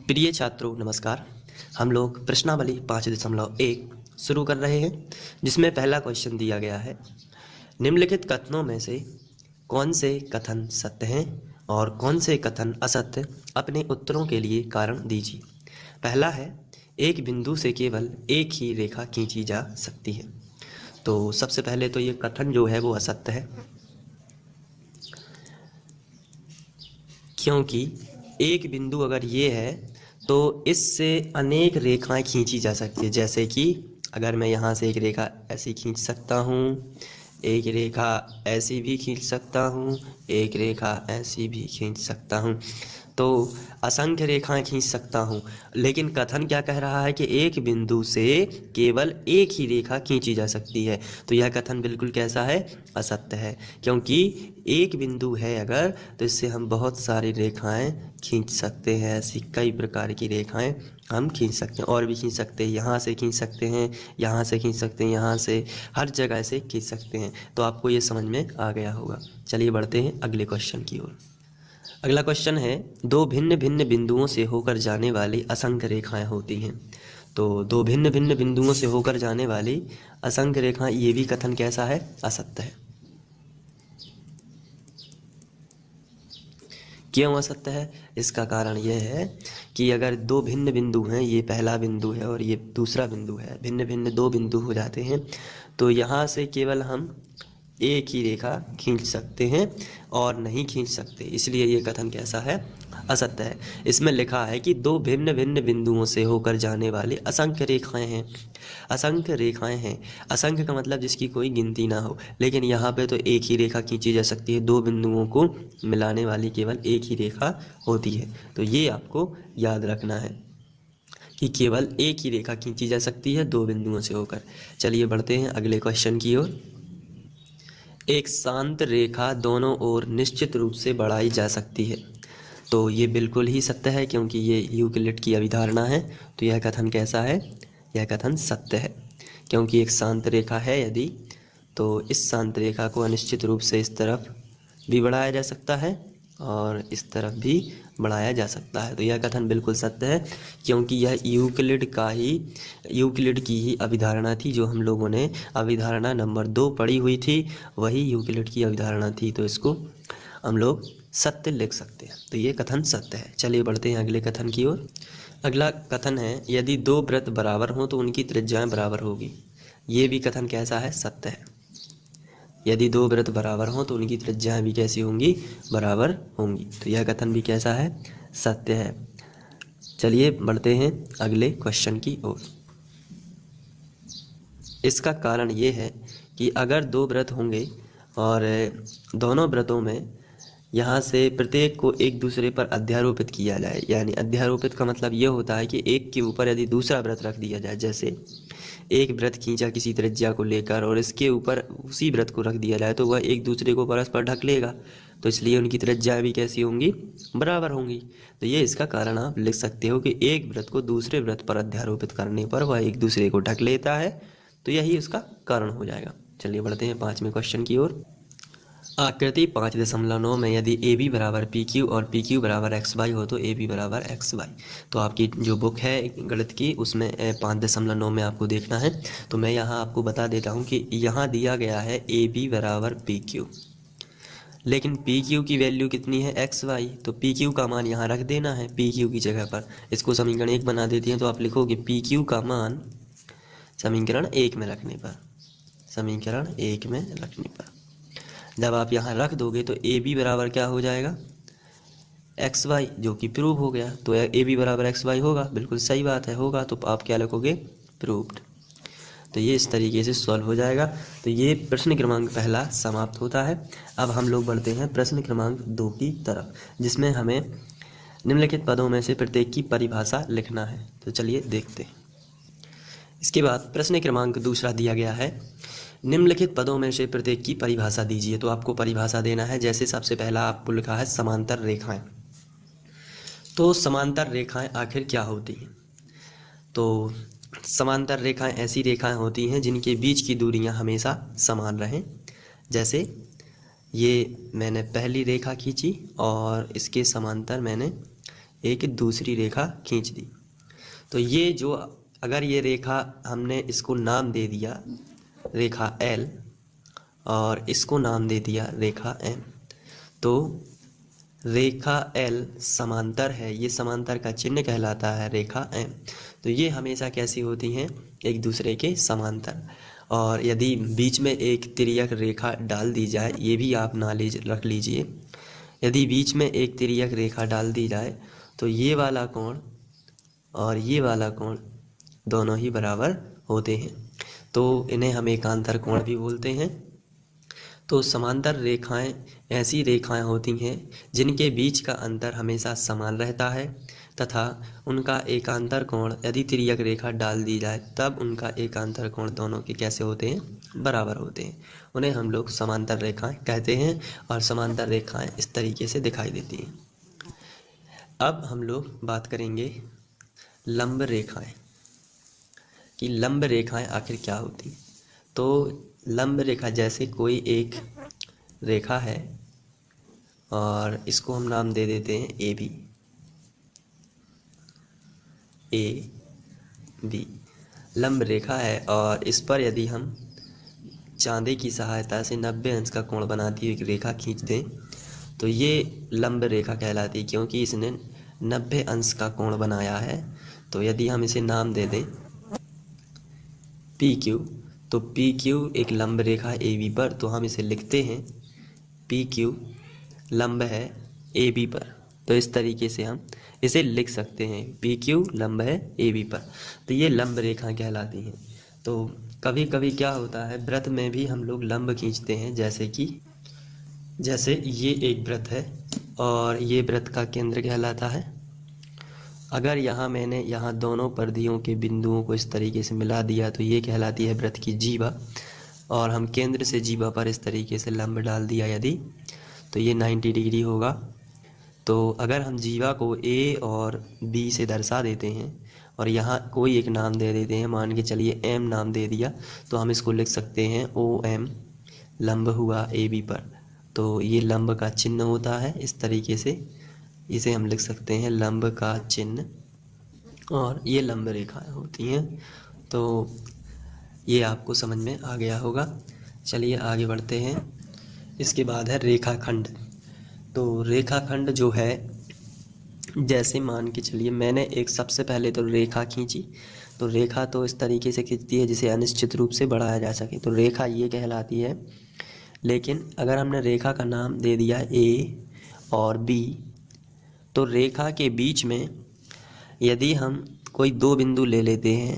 प्रिय छात्रों नमस्कार। हम लोग प्रश्नावली 5.1 शुरू कर रहे हैं, जिसमें पहला क्वेश्चन दिया गया है, निम्नलिखित कथनों में से कौन से कथन सत्य हैं और कौन से कथन असत्य, अपने उत्तरों के लिए कारण दीजिए। पहला है, एक बिंदु से केवल एक ही रेखा खींची जा सकती है। तो सबसे पहले तो ये कथन जो है वो असत्य है, क्योंकि एक बिंदु अगर ये है तो इससे अनेक रेखाएं खींची जा सकती है। जैसे कि अगर मैं यहाँ से एक रेखा ऐसी खींच सकता हूँ, एक रेखा ऐसी भी खींच सकता हूँ, एक रेखा ऐसी भी खींच सकता हूँ, तो असंख्य रेखाएं खींच सकता हूँ। लेकिन कथन क्या कह रहा है कि एक बिंदु से केवल एक ही रेखा खींची जा सकती है। तो यह कथन बिल्कुल कैसा है? असत्य है, क्योंकि एक बिंदु है अगर तो इससे हम बहुत सारी रेखाएं खींच सकते हैं। ऐसी कई प्रकार की रेखाएं हम खींच सकते हैं, और भी खींच सकते हैं। यहाँ से खींच सकते हैं, यहाँ से खींच सकते हैं, यहाँ से, हर जगह से खींच सकते हैं। तो आपको ये समझ में आ गया होगा। चलिए बढ़ते हैं अगले क्वेश्चन की ओर। अगला क्वेश्चन है, दो भिन्न भिन्न बिंदुओं से होकर जाने वाली असंख्य रेखाएं होती हैं। तो दो भिन्न भिन्न बिंदुओं से होकर जाने वाली असंख्य रेखाएं, ये भी कथन कैसा है? असत्य है। क्यों असत्य है? इसका कारण यह है कि अगर दो भिन्न बिंदु हैं, ये पहला बिंदु है और ये दूसरा बिंदु है, भिन्न भिन्न दो बिंदु हो जाते हैं, तो यहाँ से केवल हम एक ही रेखा खींच सकते हैं और नहीं खींच सकते। इसलिए ये कथन कैसा है? असत्य है। इसमें लिखा है कि दो भिन्न भिन्न बिंदुओं से होकर जाने वाली असंख्य रेखाएं हैं। असंख्य रेखाएं हैं, असंख्य का मतलब जिसकी कोई गिनती ना हो, लेकिन यहाँ पे तो एक ही रेखा खींची जा सकती है। दो बिंदुओं को मिलाने वाली केवल एक ही रेखा होती है। तो ये आपको याद रखना है कि केवल एक ही रेखा खींची जा सकती है दो बिंदुओं से होकर। चलिए बढ़ते हैं अगले क्वेश्चन की ओर। एक शांत रेखा दोनों ओर निश्चित रूप से बढ़ाई जा सकती है। तो ये बिल्कुल ही सत्य है, क्योंकि ये यूक्लिड की अवधारणा है। तो यह कथन कैसा है? यह कथन सत्य है, क्योंकि एक शांत रेखा है यदि, तो इस शांत रेखा को अनिश्चित रूप से इस तरफ भी बढ़ाया जा सकता है और इस तरफ भी बढ़ाया जा सकता है। तो यह कथन बिल्कुल सत्य है, क्योंकि यह यूक्लिड की ही अवधारणा थी। जो हम लोगों ने अवधारणा नंबर 2 पढ़ी हुई थी, वही यूक्लिड की अवधारणा थी। तो इसको हम लोग सत्य लिख सकते हैं। तो ये कथन सत्य है। चलिए बढ़ते हैं अगले कथन की ओर। अगला कथन है, यदि दो वृत्त बराबर हों तो उनकी त्रिज्याएं बराबर होगी। ये भी कथन कैसा है? सत्य है। यदि दो वृत्त बराबर हों तो उनकी त्रिज्याएं भी कैसी होंगी? बराबर होंगी। तो यह कथन भी कैसा है? सत्य है। चलिए बढ़ते हैं अगले क्वेश्चन की ओर। इसका कारण ये है कि अगर दो वृत्त होंगे और दोनों वृत्तों में यहाँ से प्रत्येक को एक दूसरे पर अध्यारोपित किया जाए, यानी अध्यारोपित का मतलब ये होता है कि एक के ऊपर यदि दूसरा वृत्त रख दिया जाए, जैसे एक वृत्त खींचा किसी त्रिज्या को लेकर और इसके ऊपर उसी वृत्त को रख दिया जाए, तो वह एक दूसरे को परस्पर ढक लेगा। तो इसलिए उनकी त्रिज्याएं भी कैसी होंगी? बराबर होंगी। तो ये इसका कारण आप लिख सकते हो कि एक वृत्त को दूसरे वृत्त पर अध्यारोपित करने पर वह एक दूसरे को ढक लेता है। तो यही उसका कारण हो जाएगा। चलिए बढ़ते हैं 5वें क्वेश्चन की ओर। आकृति 5.9 में यदि ए बी बराबर पी क्यू और पी क्यू बराबर एक्स वाई हो तो ए बी बराबर एक्स वाई। तो आपकी जो बुक है गणित की, उसमें 5.9 में आपको देखना है। तो मैं यहाँ आपको बता देता हूँ कि यहाँ दिया गया है ए बी बराबर पी क्यू, लेकिन पी क्यू की वैल्यू कितनी है? X Y. तो पी क्यू का मान यहाँ रख देना है पी क्यू की जगह पर। इसको समीकरण 1 बना देती हैं, तो आप लिखोगे पी क्यू का मान समीकरण 1 में रखने पर, समीकरण 1 में रखने पर जब आप यहाँ रख दोगे तो ए बी बराबर क्या हो जाएगा? एक्स वाई, जो कि प्रूव हो गया। तो ए बी बराबर एक्स वाई होगा, बिल्कुल सही बात है, होगा। तो आप क्या लिखोगे? प्रूव्ड। तो ये इस तरीके से सॉल्व हो जाएगा। तो ये प्रश्न क्रमांक पहला समाप्त होता है। अब हम लोग बढ़ते हैं प्रश्न क्रमांक 2 की तरफ, जिसमें हमें निम्नलिखित पदों में से प्रत्येक की परिभाषा लिखना है। तो चलिए देखते हैं। इसके बाद प्रश्न क्रमांक दूसरा दिया गया है, निम्नलिखित पदों में से प्रत्येक की परिभाषा दीजिए। तो आपको परिभाषा देना है। जैसे सबसे पहला आपको लिखा है समांतर रेखाएं। तो समांतर रेखाएं आखिर क्या होती हैं? तो समांतर रेखाएं ऐसी रेखाएं होती हैं जिनके बीच की दूरियां हमेशा समान रहें। जैसे ये मैंने पहली रेखा खींची और इसके समांतर मैंने एक दूसरी रेखा खींच दी। तो ये जो, अगर ये रेखा हमने इसको नाम दे दिया रेखा L और इसको नाम दे दिया रेखा M, तो रेखा L समांतर है, ये समांतर का चिन्ह कहलाता है रेखा M। तो ये हमेशा कैसी होती हैं, एक दूसरे के समांतर। और यदि बीच में एक तिर्यक रेखा डाल दी जाए, ये भी आप नॉलेज रख लीजिए, यदि बीच में एक तिर्यक रेखा डाल दी जाए तो ये वाला कोण और ये वाला कोण दोनों ही बराबर होते हैं, तो इन्हें हम एकांतर कोण भी बोलते हैं। तो समांतर रेखाएं ऐसी रेखाएं होती हैं जिनके बीच का अंतर हमेशा समान रहता है तथा उनका एकांतर कोण यदि तिर्यक रेखा डाल दी जाए तब उनका एकांतर कोण दोनों के कैसे होते हैं, बराबर होते हैं। उन्हें हम लोग समांतर रेखाएं कहते हैं और समांतर रेखाएं इस तरीके से दिखाई देती हैं। अब हम लोग बात करेंगे लंब रेखाएं, कि लंब रेखाएं आखिर क्या होती हैं। तो लंब रेखा जैसे कोई एक रेखा है और इसको हम नाम दे देते हैं AB, AB लंब रेखा है और इस पर यदि हम चांदे की सहायता से 90 अंश का कोण बनाती हुई एक रेखा खींच दें तो ये लंब रेखा कहलाती है, क्योंकि इसने 90 अंश का कोण बनाया है। तो यदि हम इसे नाम दे दें PQ, तो PQ एक लंब रेखा AB पर, तो हम इसे लिखते हैं PQ लंब है AB पर। तो इस तरीके से हम इसे लिख सकते हैं, PQ लंब है AB पर। तो ये लंब रेखा कहलाती हैं। तो कभी कभी क्या होता है, व्रत में भी हम लोग लंब खींचते हैं, जैसे ये एक व्रत है और ये व्रत का केंद्र कहलाता है। अगर मैंने यहाँ दोनों परिधियों के बिंदुओं को इस तरीके से मिला दिया तो ये कहलाती है व्रत की जीवा, और हम केंद्र से जीवा पर इस तरीके से लंब डाल दिया यदि, तो ये 90 डिग्री होगा। तो अगर हम जीवा को A और B से दर्शा देते हैं और यहाँ कोई एक नाम दे देते हैं, मान के चलिए M नाम दे दिया, तो हम इसको लिख सकते हैं OM लंब हुआ AB पर। तो ये लंब का चिन्ह होता है, इस तरीके से इसे हम लिख सकते हैं लंब का चिन्ह, और ये लंब रेखाएं होती हैं। तो ये आपको समझ में आ गया होगा। चलिए आगे बढ़ते हैं। इसके बाद है रेखाखंड। तो रेखाखंड जो है, जैसे मान के चलिए मैंने एक सबसे पहले तो रेखा खींची, तो रेखा तो इस तरीके से खींचती है जिसे अनिश्चित रूप से बढ़ाया जा सके, तो रेखा ये कहलाती है। लेकिन अगर हमने रेखा का नाम दे दिया A और B, तो रेखा के बीच में यदि हम कोई दो बिंदु ले लेते हैं,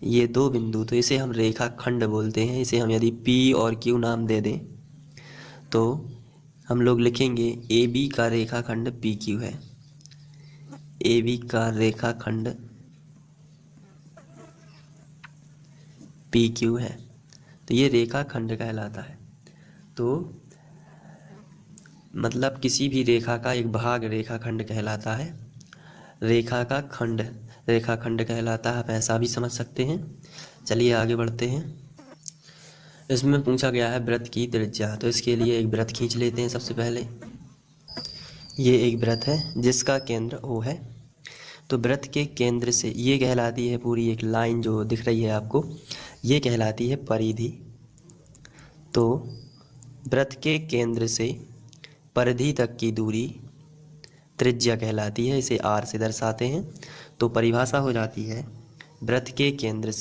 ये दो बिंदु, तो इसे हम रेखा खंड बोलते हैं। इसे हम यदि P और Q नाम दे दें तो हम लोग लिखेंगे AB का रेखाखंड PQ है, AB का रेखाखंड PQ है। तो ये रेखाखंड कहलाता है। तो मतलब किसी भी रेखा का एक भाग रेखाखंड कहलाता है, रेखा का खंड रेखाखंड कहलाता है, आप ऐसा भी समझ सकते हैं। चलिए आगे बढ़ते हैं। इसमें पूछा गया है वृत्त की त्रिज्या, तो इसके लिए एक वृत्त खींच लेते हैं। सबसे पहले ये एक वृत्त है जिसका केंद्र O है। तो वृत्त के केंद्र से ये कहलाती है पूरी एक लाइन जो दिख रही है आपको, ये कहलाती है परिधि। तो वृत्त के केंद्र से परिधि तक की दूरी त्रिज्या कहलाती है, इसे R से दर्शाते हैं। तो परिभाषा हो जाती है वृत्त के केंद्र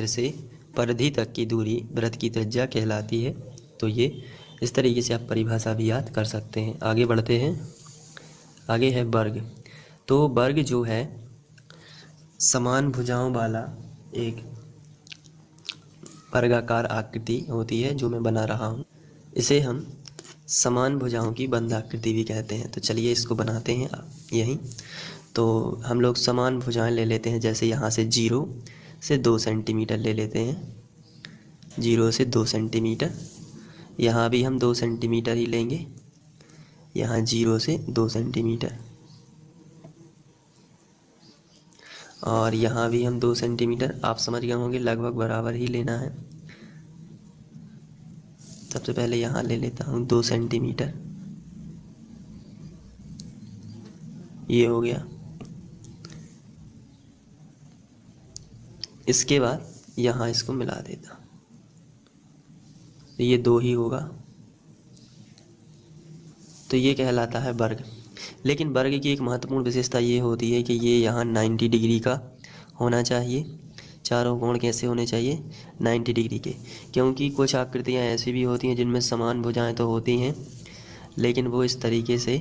से परिधि तक की दूरी वृत्त की त्रिज्या कहलाती है। तो ये इस तरीके से आप परिभाषा भी याद कर सकते हैं। आगे बढ़ते हैं। आगे है वर्ग। तो वर्ग जो है समान भुजाओं वाला एक वर्गाकार आकृति होती है जो मैं बना रहा हूँ, इसे हम समान भुजाओं की बंधाकृति भी कहते हैं। तो चलिए इसको बनाते हैं यहीं। तो हम लोग समान भुजाएं ले लेते हैं, जैसे यहाँ से 0 से 2 सेंटीमीटर ले लेते हैं, 0 से 2 सेंटीमीटर। यहाँ भी हम 2 सेंटीमीटर ही लेंगे, यहाँ 0 से 2 सेंटीमीटर, और यहाँ भी हम 2 सेंटीमीटर। आप समझ गए होंगे लगभग बराबर ही लेना है। सबसे पहले यहाँ ले लेता हूँ 2 सेंटीमीटर, ये हो गया। इसके बाद यहाँ इसको मिला देता, तो ये 2 ही होगा, तो ये कहलाता है वर्ग। लेकिन वर्ग की एक महत्वपूर्ण विशेषता ये होती है कि ये यहाँ 90 डिग्री का होना चाहिए। चारों कोण कैसे होने चाहिए? 90 डिग्री के। क्योंकि कुछ आकृतियाँ ऐसी भी होती हैं जिनमें समान भुजाएं तो होती हैं, लेकिन वो इस तरीके से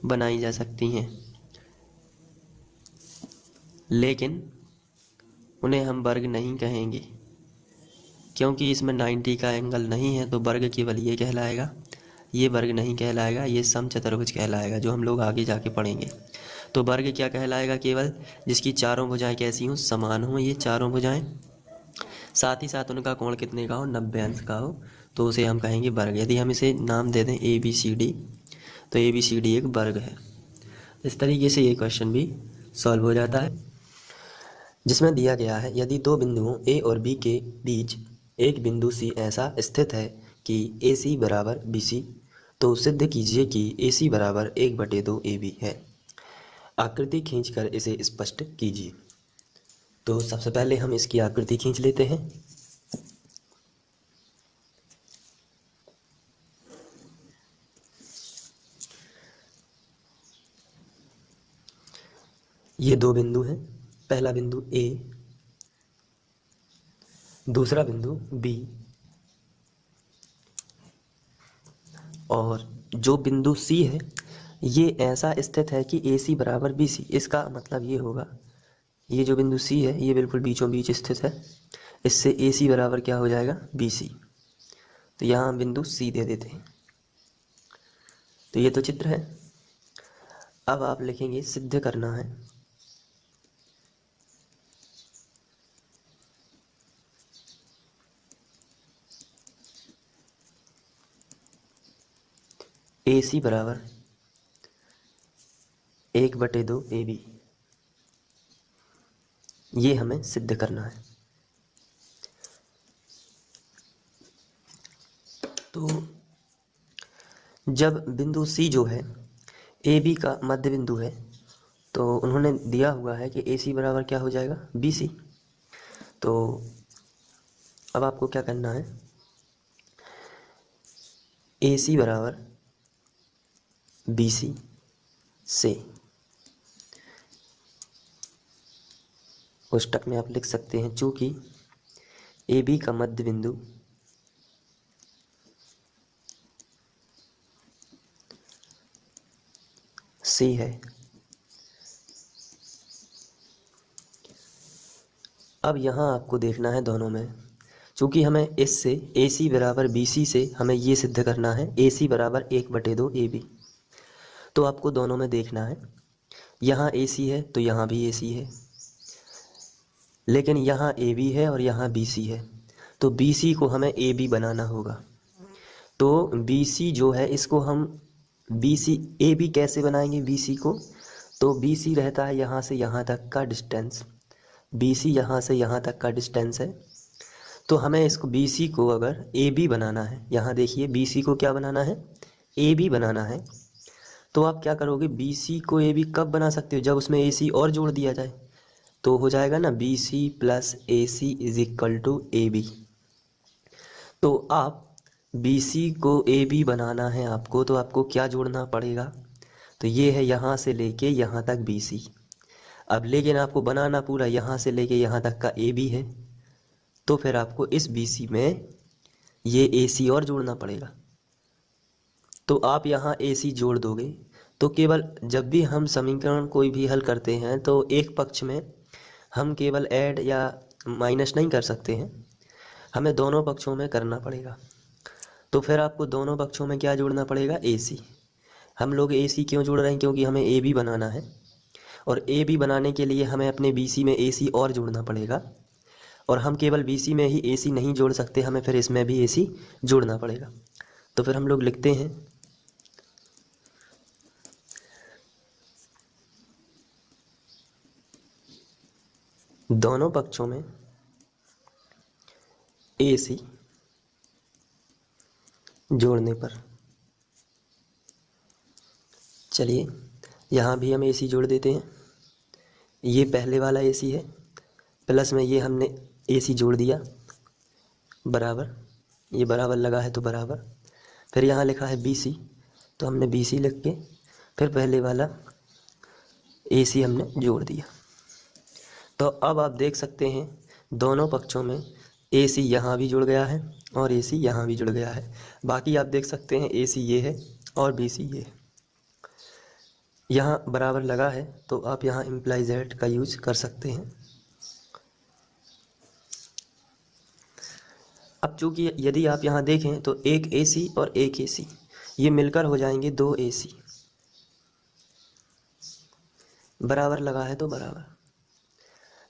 बनाई जा सकती हैं, लेकिन उन्हें हम वर्ग नहीं कहेंगे, क्योंकि इसमें 90 का एंगल नहीं है, तो वर्ग केवल ये कहलाएगा। ये वर्ग नहीं कहलाएगा, ये समचतुर्भुज कहलाएगा, जो हम लोग आगे जाके पढ़ेंगे। तो वर्ग क्या कहलाएगा? केवल जिसकी चारों भुजाएं कैसी हों? समान हों ये चारों भुजाएं, साथ ही साथ उनका कोण कितने का हो? 90 अंश का हो, तो उसे हम कहेंगे वर्ग। यदि हम इसे नाम दे दें ABCD, तो ABCD एक वर्ग है। इस तरीके से ये क्वेश्चन भी सॉल्व हो जाता है, जिसमें दिया गया है यदि दो बिंदुओं A और B के बीच एक बिंदु C ऐसा स्थित है कि AC बराबर BC, तो सिद्ध कीजिए कि AC बराबर 1/2 AB है। आकृति खींचकर इसे स्पष्ट कीजिए। तो सबसे पहले हम इसकी आकृति खींच लेते हैं। ये 2 बिंदु हैं, पहला बिंदु A, दूसरा बिंदु B, और जो बिंदु C है ये ऐसा स्थित है कि AC बराबर BC। इसका मतलब ये होगा, ये जो बिंदु C है ये बिल्कुल बीचों बीच स्थित है, इससे AC बराबर क्या हो जाएगा? BC। तो यहाँ हम बिंदु C दे देते हैं। तो ये तो चित्र है। अब आप लिखेंगे सिद्ध करना है। AC बराबर 1/2 AB, ये हमें सिद्ध करना है। तो जब बिंदु C जो है AB का मध्य बिंदु है, तो उन्होंने दिया हुआ है कि AC बराबर क्या हो जाएगा? BC। तो अब आपको क्या करना है? AC बराबर BC से कोष्टक में आप लिख सकते हैं, चूंकि AB का मध्य बिंदु C है। अब यहाँ आपको देखना है दोनों में, चूंकि हमें इससे AC बराबर BC से हमें ये सिद्ध करना है AC बराबर 1/2 AB। तो आपको दोनों में देखना है, यहाँ AC है तो यहाँ भी AC है, लेकिन यहाँ AB है और यहाँ BC है, तो BC को हमें AB बनाना होगा। तो BC जो है इसको हम BC AB कैसे बनाएंगे BC को? तो BC रहता है यहाँ से यहाँ तक का डिस्टेंस, BC यहाँ से यहाँ तक का डिस्टेंस है। तो हमें इसको BC को अगर AB बनाना है, यहाँ देखिए BC को क्या बनाना है? AB बनाना है। तो आप क्या करोगे? BC को AB कब बना सकते हो? जब उसमें AC और जोड़ दिया जाए, तो हो जाएगा ना BC plus AC is equal to AB। तो आप BC को AB बनाना है आपको, तो आपको क्या जोड़ना पड़ेगा? तो ये है यहाँ से लेके यहाँ तक BC। अब लेकिन आपको बनाना पूरा यहाँ से लेके यहाँ तक का AB है, तो फिर आपको इस BC में ये AC और जोड़ना पड़ेगा। तो आप यहाँ AC जोड़ दोगे, तो केवल जब भी हम समीकरण कोई भी हल करते हैं तो एक पक्ष में हम केवल ऐड या माइनस नहीं कर सकते हैं, हमें दोनों पक्षों में करना पड़ेगा। तो फिर आपको दोनों पक्षों में क्या जोड़ना पड़ेगा? AC। हम लोग AC क्यों जोड़ रहे हैं? क्योंकि हमें AB बनाना है, और AB बनाने के लिए हमें अपने BC में AC और जोड़ना पड़ेगा, और हम केवल BC में ही AC नहीं जोड़ सकते, हमें फिर इसमें भी AC जोड़ना पड़ेगा। तो फिर हम लोग लिखते हैं दोनों पक्षों में AC जोड़ने पर, चलिए यहाँ भी हम AC जोड़ देते हैं। ये पहले वाला AC है, प्लस में ये हमने AC जोड़ दिया, बराबर, ये बराबर लगा है तो बराबर। फिर यहाँ लिखा है BC, तो हमने BC लिख के फिर पहले वाला AC हमने जोड़ दिया। तो अब आप देख सकते हैं दोनों पक्षों में AC यहाँ भी जुड़ गया है और AC यहाँ भी जुड़ गया है। बाकी आप देख सकते हैं AC ये है और BC ये है। यहाँ बराबर लगा है तो आप यहाँ इम्प्लाई Z का यूज कर सकते हैं। अब चूँकि यदि आप यहाँ देखें तो एक AC और एक AC ये मिलकर हो जाएंगे 2 AC, बराबर लगा है तो बराबर।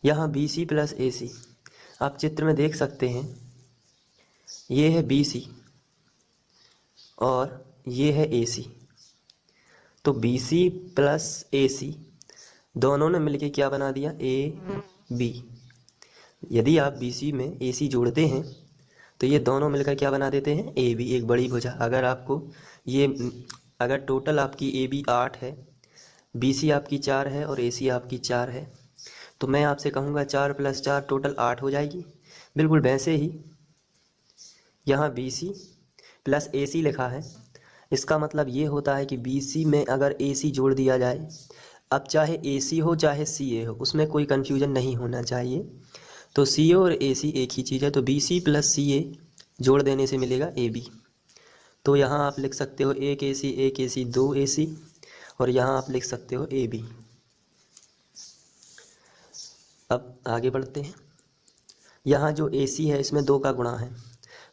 यहाँ BC प्लस AC आप चित्र में देख सकते हैं, ये है BC और ये है AC। तो BC प्लस AC दोनों ने मिलके क्या बना दिया, AB। यदि आप BC में AC जोड़ते हैं तो ये दोनों मिलकर क्या बना देते हैं, AB, एक बड़ी भुजा। अगर आपको ये अगर टोटल आपकी AB 8 है, BC आपकी 4 है और AC आपकी 4 है, तो मैं आपसे कहूँगा 4 + 4 टोटल 8 हो जाएगी। बिल्कुल वैसे ही यहाँ BC प्लस AC लिखा है, इसका मतलब ये होता है कि BC में अगर AC जोड़ दिया जाए, अब चाहे AC हो चाहे CA हो, उसमें कोई कन्फ्यूजन नहीं होना चाहिए। तो CA और AC एक ही चीज़ है, तो BC प्लस CA जोड़ देने से मिलेगा AB। तो यहाँ आप लिख सकते हो एक AC 2 AC और यहाँ आप लिख सकते हो AB। अब आगे बढ़ते हैं। यहाँ जो AC है इसमें 2 का गुणा है,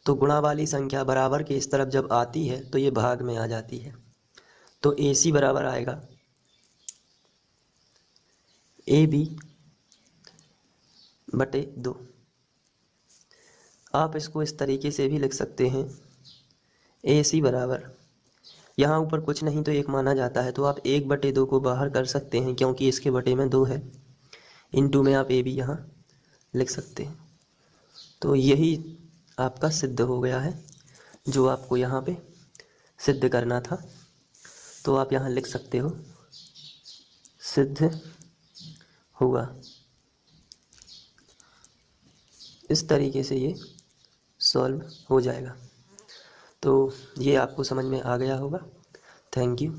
तो गुणा वाली संख्या बराबर के इस तरफ जब आती है तो ये भाग में आ जाती है। तो AC बराबर आएगा AB बटे 2। आप इसको इस तरीके से भी लिख सकते हैं, AC बराबर, यहाँ ऊपर कुछ नहीं तो 1 माना जाता है, तो आप 1/2 को बाहर कर सकते हैं क्योंकि इसके बटे में 2 है। इनटू में आप AB यहाँ लिख सकते हैं। तो यही आपका सिद्ध हो गया है जो आपको यहाँ पे सिद्ध करना था। तो आप यहाँ लिख सकते हो सिद्ध हुआ। इस तरीके से ये सॉल्व हो जाएगा। तो ये आपको समझ में आ गया होगा। Thank you.